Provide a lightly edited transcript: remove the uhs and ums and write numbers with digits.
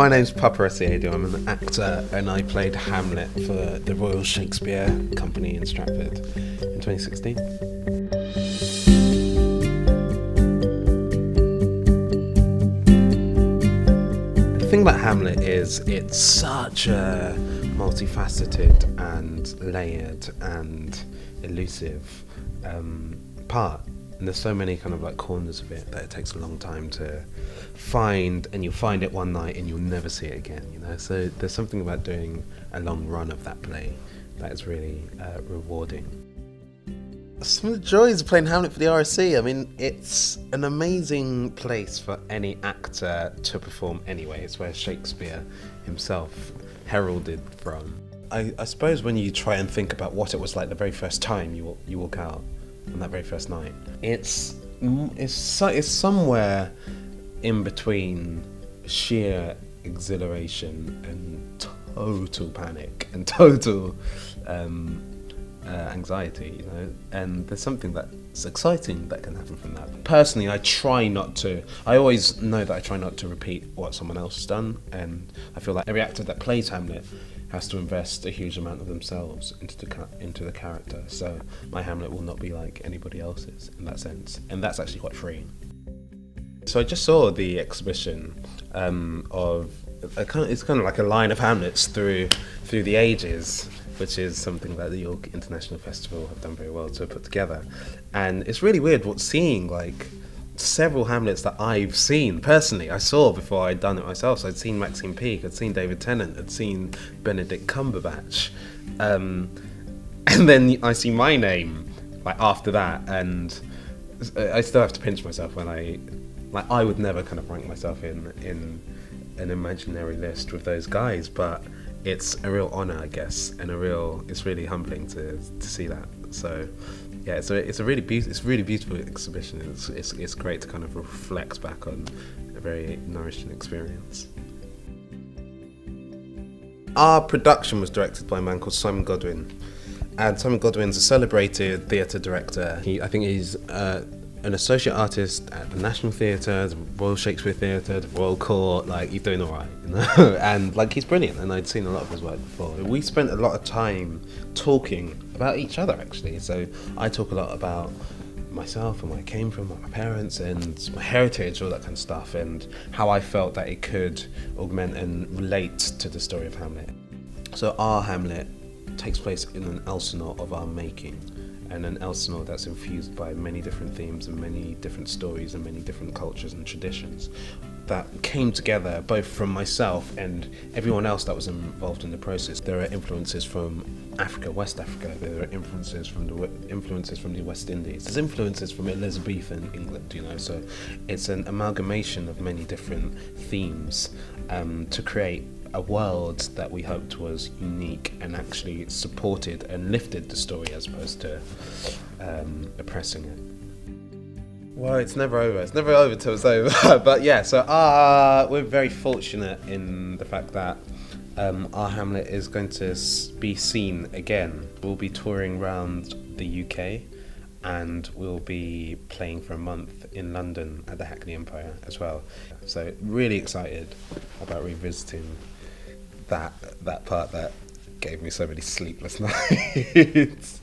My name's Paapa Essiedu. I'm an actor and I played Hamlet for the Royal Shakespeare Company in Stratford in 2016. The thing about Hamlet is it's such a multifaceted and layered and elusive part. And there's so many kind of like corners of it that it takes a long time to find, and you'll find it one night and you'll never see it again, you know. So there's something about doing a long run of that play that is really rewarding. Some of the joys of playing Hamlet for the RSC, I mean, it's an amazing place for any actor to perform anyway. It's where Shakespeare himself heralded from. I suppose when you try and think about what it was like the very first time you walk out on that very first night, it's somewhere in between sheer exhilaration and total panic and total anxiety, you know. And there's something that's exciting that can happen from that. Personally, I always know that I try not to repeat what someone else has done, and I feel like every actor that plays Hamlet has to invest a huge amount of themselves into the character. So my Hamlet will not be like anybody else's in that sense, and that's actually quite freeing. So I just saw the exhibition it's kind of like a line of Hamlets through the ages, which is something that the York International Festival have done very well to put together. And it's really weird seeing like several Hamlets that I've seen personally. I saw before I'd done it myself. So I'd seen Maxine Peake, I'd seen David Tennant, I'd seen Benedict Cumberbatch, and then I see my name like after that, and I still have to pinch myself when I would never kind of rank myself in an imaginary list with those guys, but it's a real honour, I guess, and it's really humbling to see that. So yeah, it's a really beautiful exhibition. It's great to kind of reflect back on a very nourishing experience. Our production was directed by a man called Simon Godwin, and Simon Godwin's a celebrated theatre director. I think he's an associate artist at the National Theatre, the Royal Shakespeare Theatre, the Royal Court. Like, he's doing all right, you know. And like, he's brilliant, and I'd seen a lot of his work before. We spent a lot of time talking about each other, actually. So I talk a lot about myself and where I came from, my parents and my heritage, all that kind of stuff, and how I felt that it could augment and relate to the story of Hamlet. So our Hamlet takes place in an Elsinore of our making, and an Elsinore that's infused by many different themes and many different stories and many different cultures and traditions that came together both from myself and everyone else that was involved in the process. There are influences from Africa, West Africa. There are influences from the West Indies. There's influences from Elizabethan England, you know. So it's an amalgamation of many different themes to create a world that we hoped was unique and actually supported and lifted the story as opposed to oppressing it. Well, it's never over. It's never over till it's over. But yeah, so we're very fortunate in the fact that our Hamlet is going to be seen again. We'll be touring around the UK, and we'll be playing for a month in London at the Hackney Empire as well. So really excited about revisiting that part that gave me so many sleepless nights.